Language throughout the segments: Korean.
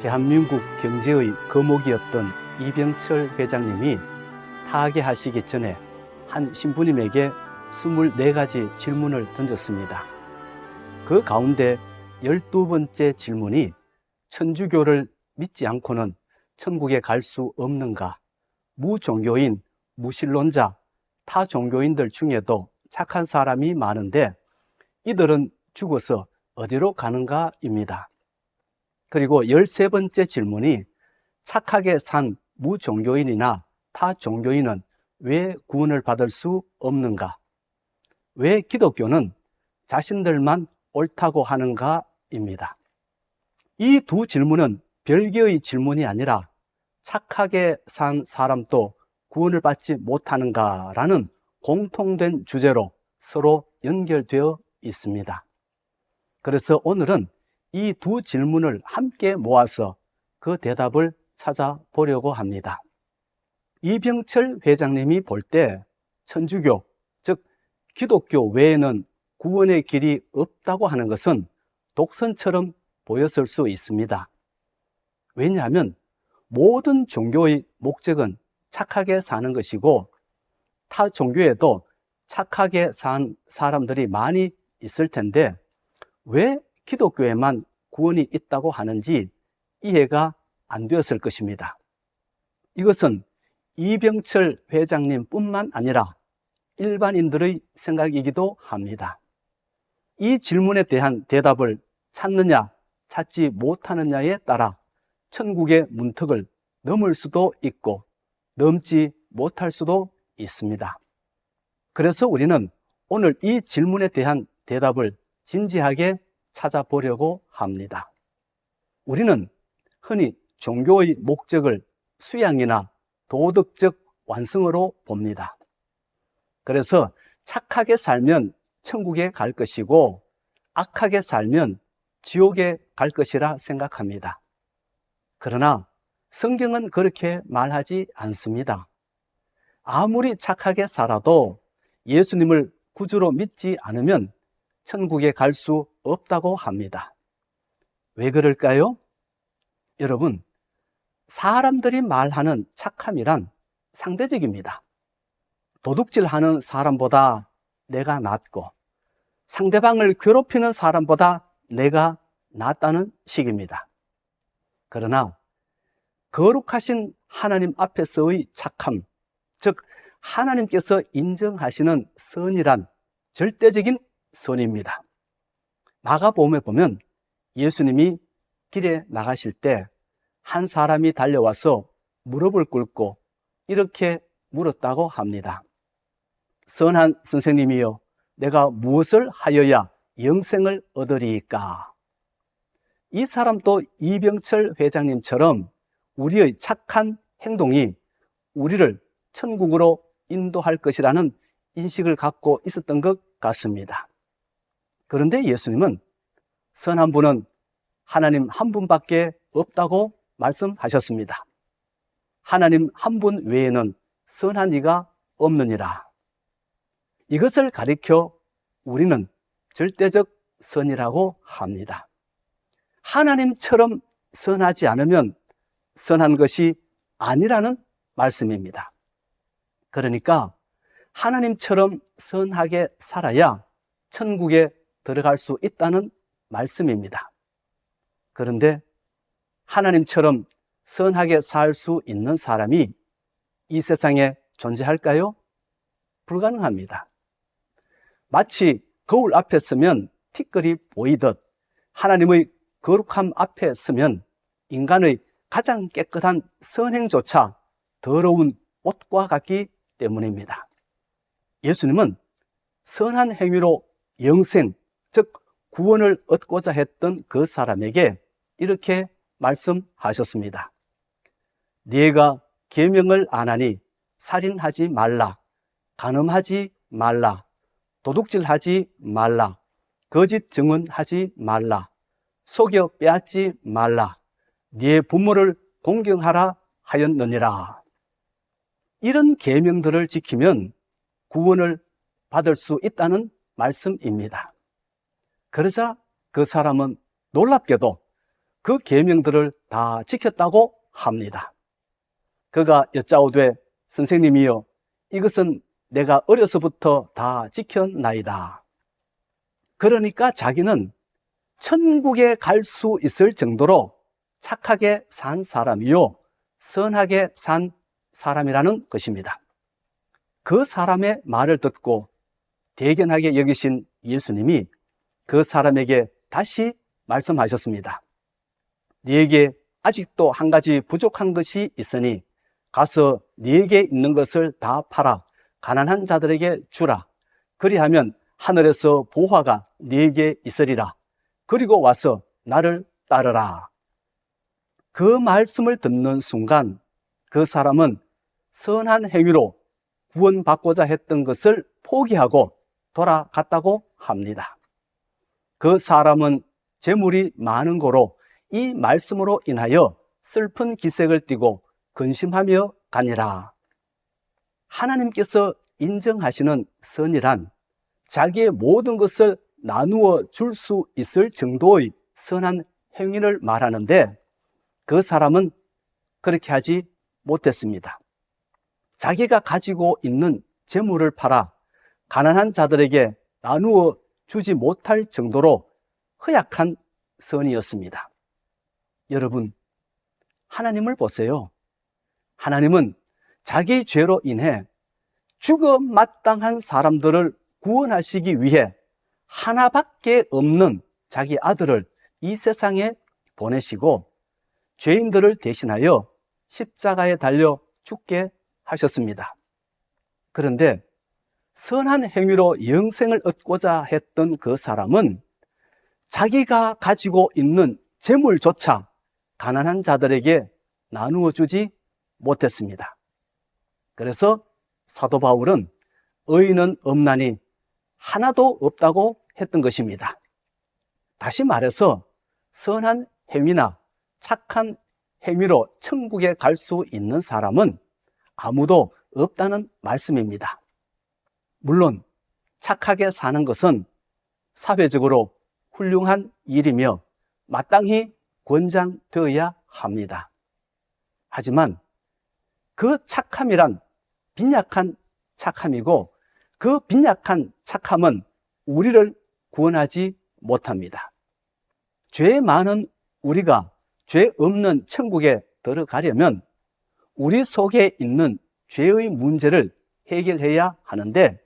대한민국 경제의 거목이었던 이병철 회장님이 타계하시기 전에 한 신부님에게 24가지 질문을 던졌습니다. 그 가운데 12번째 질문이 천주교를 믿지 않고는 천국에 갈 수 없는가? 무종교인, 무신론자, 타 종교인들 중에도 착한 사람이 많은데 이들은 죽어서 어디로 가는가입니다. 그리고 13번째 질문이 착하게 산 무종교인이나 타 종교인은 왜 구원을 받을 수 없는가? 왜 기독교는 자신들만 옳다고 하는가입니다. 이 두 질문은 별개의 질문이 아니라 착하게 산 사람도 구원을 받지 못하는가라는 공통된 주제로 서로 연결되어 있습니다. 그래서 오늘은 이 두 질문을 함께 모아서 그 대답을 찾아보려고 합니다. 이병철 회장님이 볼 때 천주교, 즉 기독교 외에는 구원의 길이 없다고 하는 것은 독선처럼 보였을 수 있습니다. 왜냐하면 모든 종교의 목적은 착하게 사는 것이고 타 종교에도 착하게 산 사람들이 많이 있을 텐데 왜 기독교에만 구원이 있다고 하는지 이해가 안 되었을 것입니다. 이것은 이병철 회장님 뿐만 아니라 일반인들의 생각이기도 합니다. 이 질문에 대한 대답을 찾느냐, 찾지 못하느냐에 따라 천국의 문턱을 넘을 수도 있고 넘지 못할 수도 있습니다. 그래서 우리는 오늘 이 질문에 대한 대답을 진지하게 찾아보려고 합니다. 우리는 흔히 종교의 목적을 수양이나 도덕적 완성으로 봅니다. 그래서 착하게 살면 천국에 갈 것이고 악하게 살면 지옥에 갈 것이라 생각합니다. 그러나 성경은 그렇게 말하지 않습니다. 아무리 착하게 살아도 예수님을 구주로 믿지 않으면 천국에 갈 수 없다고 합니다. 왜 그럴까요? 여러분, 사람들이 말하는 착함이란 상대적입니다. 도둑질하는 사람보다 내가 낫고 상대방을 괴롭히는 사람보다 내가 낫다는 식입니다. 그러나 거룩하신 하나님 앞에서의 착함, 즉 하나님께서 인정하시는 선이란 절대적인 선입니다. 마가복음에 보면 예수님이 길에 나가실 때 한 사람이 달려와서 무릎을 꿇고 이렇게 물었다고 합니다. 선한 선생님이여, 내가 무엇을 하여야 영생을 얻으리이까? 이 사람도 이병철 회장님처럼 우리의 착한 행동이 우리를 천국으로 인도할 것이라는 인식을 갖고 있었던 것 같습니다. 그런데 예수님은 선한 분은 하나님 한 분밖에 없다고 말씀하셨습니다. 하나님 한 분 외에는 선한 이가 없느니라. 이것을 가리켜 우리는 절대적 선이라고 합니다. 하나님처럼 선하지 않으면 선한 것이 아니라는 말씀입니다. 그러니까 하나님처럼 선하게 살아야 천국에 들어갈 수 있다는 말씀입니다. 그런데 하나님처럼 선하게 살 수 있는 사람이 이 세상에 존재할까요? 불가능합니다. 마치 거울 앞에 서면 티끌이 보이듯 하나님의 거룩함 앞에 서면 인간의 가장 깨끗한 선행조차 더러운 옷과 같기 때문입니다. 예수님은 선한 행위로 영생, 즉 구원을 얻고자 했던 그 사람에게 이렇게 말씀하셨습니다. 네가 계명을 안 하니 살인하지 말라, 간음하지 말라, 도둑질하지 말라, 거짓 증언하지 말라, 속여 빼앗지 말라, 네 부모를 공경하라 하였느니라. 이런 계명들을 지키면 구원을 받을 수 있다는 말씀입니다. 그러자 그 사람은 놀랍게도 그 계명들을 다 지켰다고 합니다. 그가 여짜오되 선생님이여 이것은 내가 어려서부터 다 지켰나이다. 그러니까 자기는 천국에 갈 수 있을 정도로 착하게 산 사람이요 선하게 산 사람이라는 것입니다. 그 사람의 말을 듣고 대견하게 여기신 예수님이 그 사람에게 다시 말씀하셨습니다. 네게 아직도 한 가지 부족한 것이 있으니 가서 네게 있는 것을 다 팔아 가난한 자들에게 주라. 그리하면 하늘에서 보화가 네게 있으리라. 그리고 와서 나를 따르라. 그 말씀을 듣는 순간 그 사람은 선한 행위로 구원받고자 했던 것을 포기하고 돌아갔다고 합니다. 그 사람은 재물이 많은 고로 이 말씀으로 인하여 슬픈 기색을 띠고 근심하며 가니라. 하나님께서 인정하시는 선이란 자기의 모든 것을 나누어 줄 수 있을 정도의 선한 행위를 말하는데 그 사람은 그렇게 하지 못했습니다. 자기가 가지고 있는 재물을 팔아 가난한 자들에게 나누어 주지 못할 정도로 허약한 선이었습니다. 여러분, 하나님을 보세요. 하나님은 자기 죄로 인해 죽어 마땅한 사람들을 구원하시기 위해 하나밖에 없는 자기 아들을 이 세상에 보내시고 죄인들을 대신하여 십자가에 달려 죽게 하셨습니다. 그런데 선한 행위로 영생을 얻고자 했던 그 사람은 자기가 가지고 있는 재물조차 가난한 자들에게 나누어 주지 못했습니다. 그래서 사도 바울은 의인은 없나니 하나도 없다고 했던 것입니다. 다시 말해서 선한 행위나 착한 행위로 천국에 갈 수 있는 사람은 아무도 없다는 말씀입니다. 물론 착하게 사는 것은 사회적으로 훌륭한 일이며 마땅히 권장되어야 합니다. 하지만 그 착함이란 빈약한 착함이고 그 빈약한 착함은 우리를 구원하지 못합니다. 죄 많은 우리가 죄 없는 천국에 들어가려면 우리 속에 있는 죄의 문제를 해결해야 하는데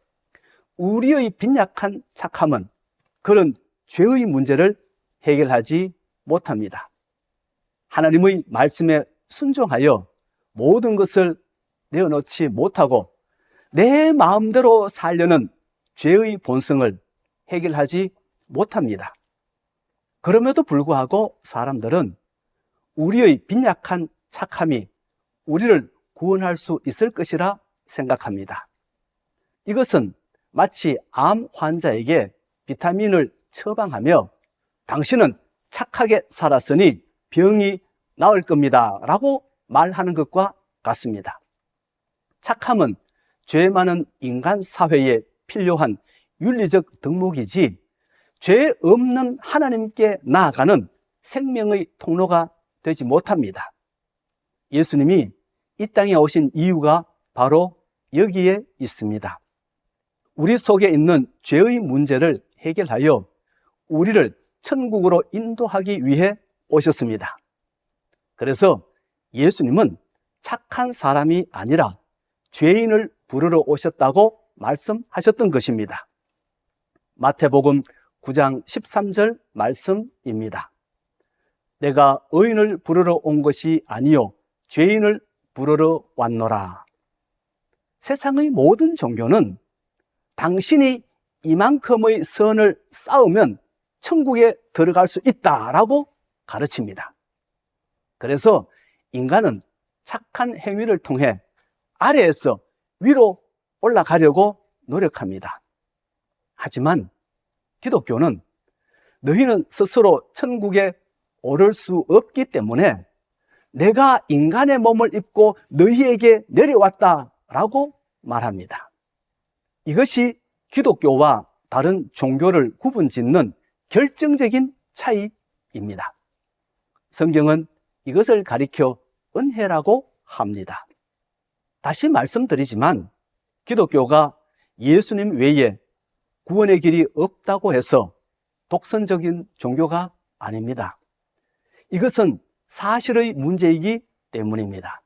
우리의 빈약한 착함은 그런 죄의 문제를 해결하지 못합니다. 하나님의 말씀에 순종하여 모든 것을 내어놓지 못하고 내 마음대로 살려는 죄의 본성을 해결하지 못합니다. 그럼에도 불구하고 사람들은 우리의 빈약한 착함이 우리를 구원할 수 있을 것이라 생각합니다. 이것은 마치 암 환자에게 비타민을 처방하며 당신은 착하게 살았으니 병이 나을 겁니다 라고 말하는 것과 같습니다. 착함은 죄 많은 인간 사회에 필요한 윤리적 덕목이지 죄 없는 하나님께 나아가는 생명의 통로가 되지 못합니다. 예수님이 이 땅에 오신 이유가 바로 여기에 있습니다. 우리 속에 있는 죄의 문제를 해결하여 우리를 천국으로 인도하기 위해 오셨습니다. 그래서 예수님은 착한 사람이 아니라 죄인을 부르러 오셨다고 말씀하셨던 것입니다. 마태복음 9장 13절 말씀입니다. 내가 의인을 부르러 온 것이 아니요 죄인을 부르러 왔노라. 세상의 모든 종교는 당신이 이만큼의 선을 쌓으면 천국에 들어갈 수 있다라고 가르칩니다. 그래서 인간은 착한 행위를 통해 아래에서 위로 올라가려고 노력합니다. 하지만 기독교는 너희는 스스로 천국에 오를 수 없기 때문에 내가 인간의 몸을 입고 너희에게 내려왔다라고 말합니다. 이것이 기독교와 다른 종교를 구분짓는 결정적인 차이입니다. 성경은 이것을 가리켜 은혜라고 합니다. 다시 말씀드리지만 기독교가 예수님 외에 구원의 길이 없다고 해서 독선적인 종교가 아닙니다. 이것은 사실의 문제이기 때문입니다.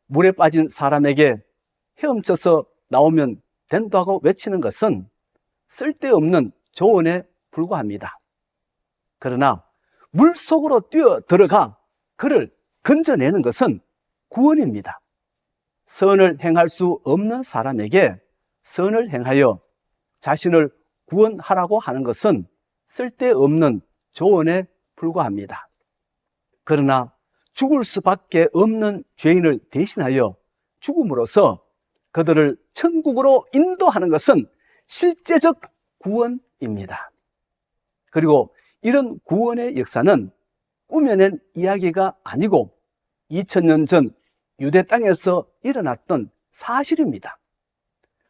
물에 빠진 사람에게 헤엄쳐서 나오면 된다고 외치는 것은 쓸데없는 조언에 불과합니다. 그러나 물속으로 뛰어 들어가 그를 건져내는 것은 구원입니다. 선을 행할 수 없는 사람에게 선을 행하여 자신을 구원하라고 하는 것은 쓸데없는 조언에 불과합니다. 그러나 죽을 수밖에 없는 죄인을 대신하여 죽음으로써 그들을 천국으로 인도하는 것은 실제적 구원입니다. 그리고 이런 구원의 역사는 꾸며낸 이야기가 아니고 2000년 전 유대 땅에서 일어났던 사실입니다.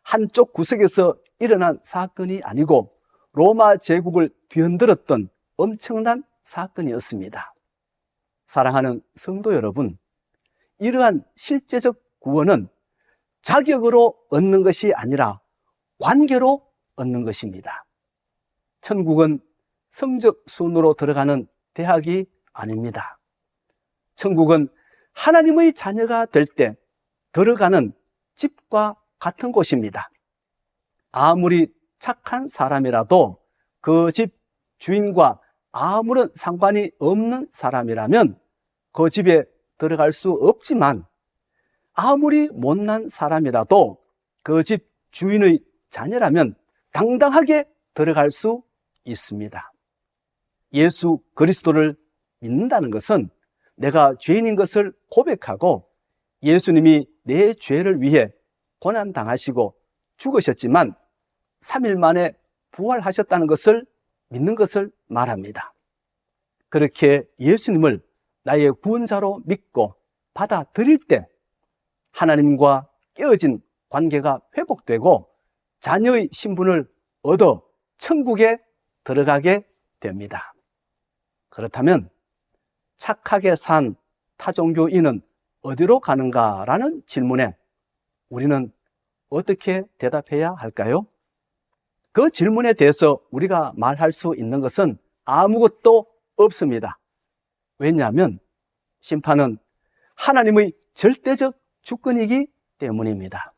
한쪽 구석에서 일어난 사건이 아니고 로마 제국을 뒤흔들었던 엄청난 사건이었습니다. 사랑하는 성도 여러분, 이러한 실제적 구원은 자격으로 얻는 것이 아니라 관계로 얻는 것입니다. 천국은 성적 순으로 들어가는 대학이 아닙니다. 천국은 하나님의 자녀가 될 때 들어가는 집과 같은 곳입니다. 아무리 착한 사람이라도 그 집 주인과 아무런 상관이 없는 사람이라면 그 집에 들어갈 수 없지만 아무리 못난 사람이라도 그 집 주인의 자녀라면 당당하게 들어갈 수 있습니다. 예수 그리스도를 믿는다는 것은 내가 죄인인 것을 고백하고 예수님이 내 죄를 위해 고난당하시고 죽으셨지만 3일 만에 부활하셨다는 것을 믿는 것을 말합니다. 그렇게 예수님을 나의 구원자로 믿고 받아들일 때 하나님과 깨어진 관계가 회복되고 자녀의 신분을 얻어 천국에 들어가게 됩니다. 그렇다면 착하게 산 타종교인은 어디로 가는가라는 질문에 우리는 어떻게 대답해야 할까요? 그 질문에 대해서 우리가 말할 수 있는 것은 아무것도 없습니다. 왜냐하면 심판은 하나님의 절대적 주권이기 때문입니다.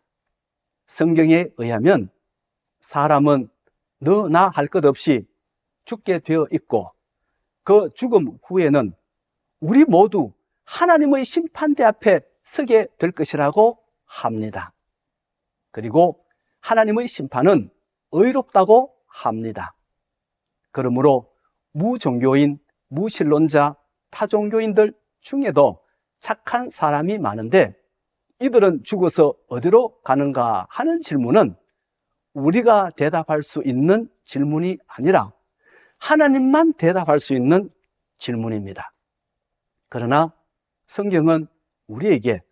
성경에 의하면 사람은 너나 할 것 없이 죽게 되어 있고 그 죽음 후에는 우리 모두 하나님의 심판대 앞에 서게 될 것이라고 합니다. 그리고 하나님의 심판은 의롭다고 합니다. 그러므로 무종교인, 무신론자, 타종교인들 중에도 착한 사람이 많은데 이들은 죽어서 어디로 가는가 하는 질문은 우리가 대답할 수 있는 질문이 아니라 하나님만 대답할 수 있는 질문입니다. 그러나 성경은 우리에게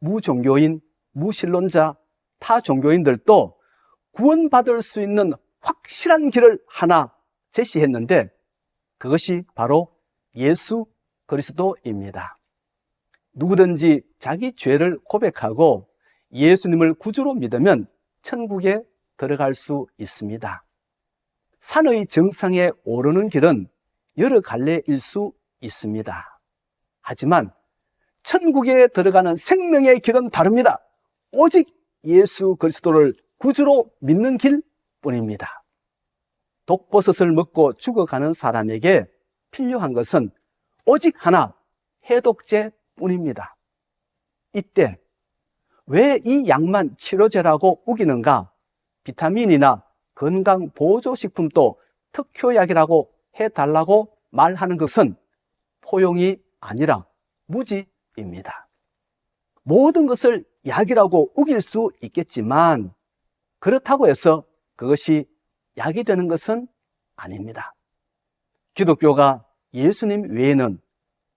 무종교인, 무신론자, 타종교인들도 구원받을 수 있는 확실한 길을 하나 제시했는데 그것이 바로 예수 그리스도입니다. 누구든지 자기 죄를 고백하고 예수님을 구주로 믿으면 천국에 들어갈 수 있습니다. 산의 정상에 오르는 길은 여러 갈래일 수 있습니다. 하지만 천국에 들어가는 생명의 길은 다릅니다. 오직 예수 그리스도를 구주로 믿는 길뿐입니다. 독버섯을 먹고 죽어가는 사람에게 필요한 것은 오직 하나, 해독제뿐입니다. 이때 왜 이 약만 치료제라고 우기는가? 비타민이나 건강보조식품도 특효약이라고 해달라고 말하는 것은 포용이 아니라 무지입니다. 모든 것을 약이라고 우길 수 있겠지만 그렇다고 해서 그것이 약이 되는 것은 아닙니다. 기독교가 예수님 외에는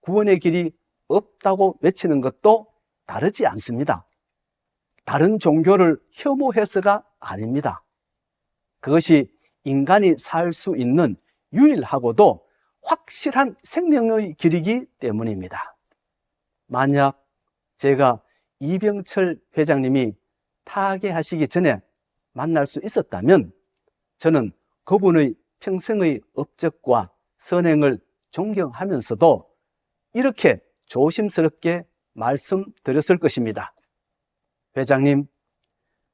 구원의 길이 없다고 외치는 것도 다르지 않습니다. 다른 종교를 혐오해서가 아닙니다. 그것이 인간이 살 수 있는 유일하고도 확실한 생명의 길이기 때문입니다. 만약 제가 이병철 회장님이 타계하시기 전에 만날 수 있었다면 저는 그분의 평생의 업적과 선행을 존경하면서도 이렇게 조심스럽게 말씀드렸을 것입니다. 회장님,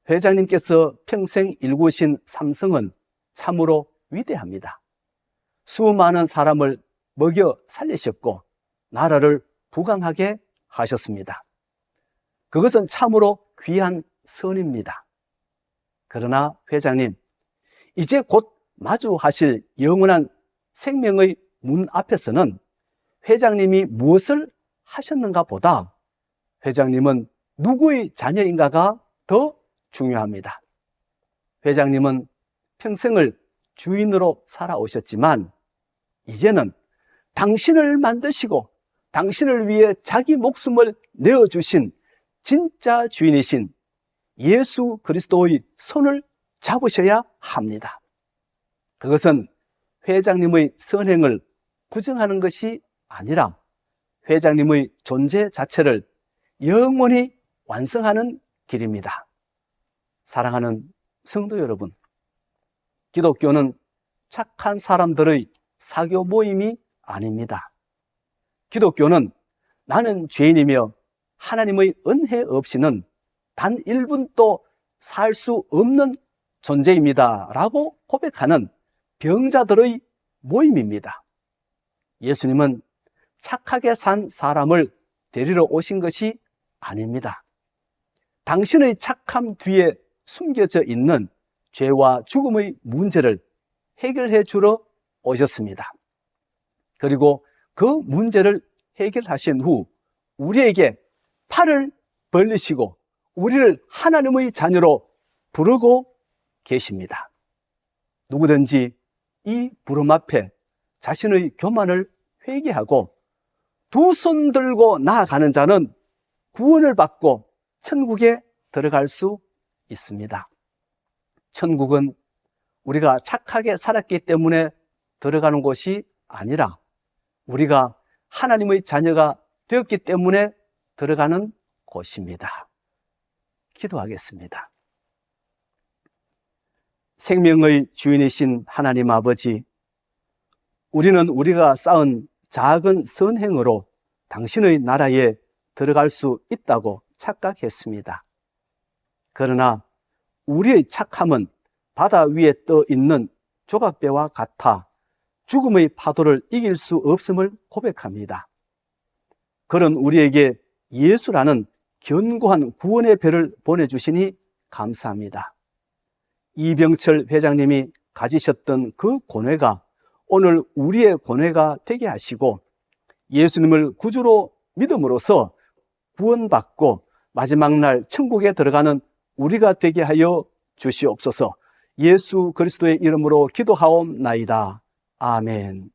회장님께서 평생 일구신 삼성은 참으로 위대합니다. 수많은 사람을 먹여 살리셨고 나라를 부강하게 하셨습니다. 그것은 참으로 귀한 선입니다. 그러나 회장님, 이제 곧 마주하실 영원한 생명의 문 앞에서는 회장님이 무엇을 하셨는가 보다 회장님은 누구의 자녀인가가 더 중요합니다. 회장님은 평생을 주인으로 살아오셨지만 이제는 당신을 만드시고 당신을 위해 자기 목숨을 내어주신 진짜 주인이신 예수 그리스도의 손을 잡으셔야 합니다. 그것은 회장님의 선행을 부정하는 것이 아니라 회장님의 존재 자체를 영원히 완성하는 길입니다. 사랑하는 성도 여러분, 기독교는 착한 사람들의 사교 모임이 아닙니다. 기독교는 나는 죄인이며 하나님의 은혜 없이는 단 1분도 살 수 없는 존재입니다 라고 고백하는 병자들의 모임입니다. 예수님은 착하게 산 사람을 데리러 오신 것이 아닙니다. 당신의 착함 뒤에 숨겨져 있는 죄와 죽음의 문제를 해결해 주러 오셨습니다. 그리고 그 문제를 해결하신 후 우리에게 팔을 벌리시고 우리를 하나님의 자녀로 부르고 계십니다. 누구든지 이 부름 앞에 자신의 교만을 회개하고 두 손 들고 나아가는 자는 구원을 받고 천국에 들어갈 수 있습니다. 천국은 우리가 착하게 살았기 때문에 들어가는 곳이 아니라 우리가 하나님의 자녀가 되었기 때문에 들어가는 곳입니다. 기도하겠습니다. 생명의 주인이신 하나님 아버지, 우리는 우리가 쌓은 작은 선행으로 당신의 나라에 들어갈 수 있다고 착각했습니다. 그러나 우리의 착함은 바다 위에 떠 있는 조각배와 같아 죽음의 파도를 이길 수 없음을 고백합니다. 그런 우리에게 예수라는 견고한 구원의 배를 보내주시니 감사합니다. 이병철 회장님이 가지셨던 그 고뇌가 오늘 우리의 고뇌가 되게 하시고 예수님을 구주로 믿음으로써 구원받고 마지막 날 천국에 들어가는 우리가 되게 하여 주시옵소서. 예수 그리스도의 이름으로 기도하옵나이다. 아멘.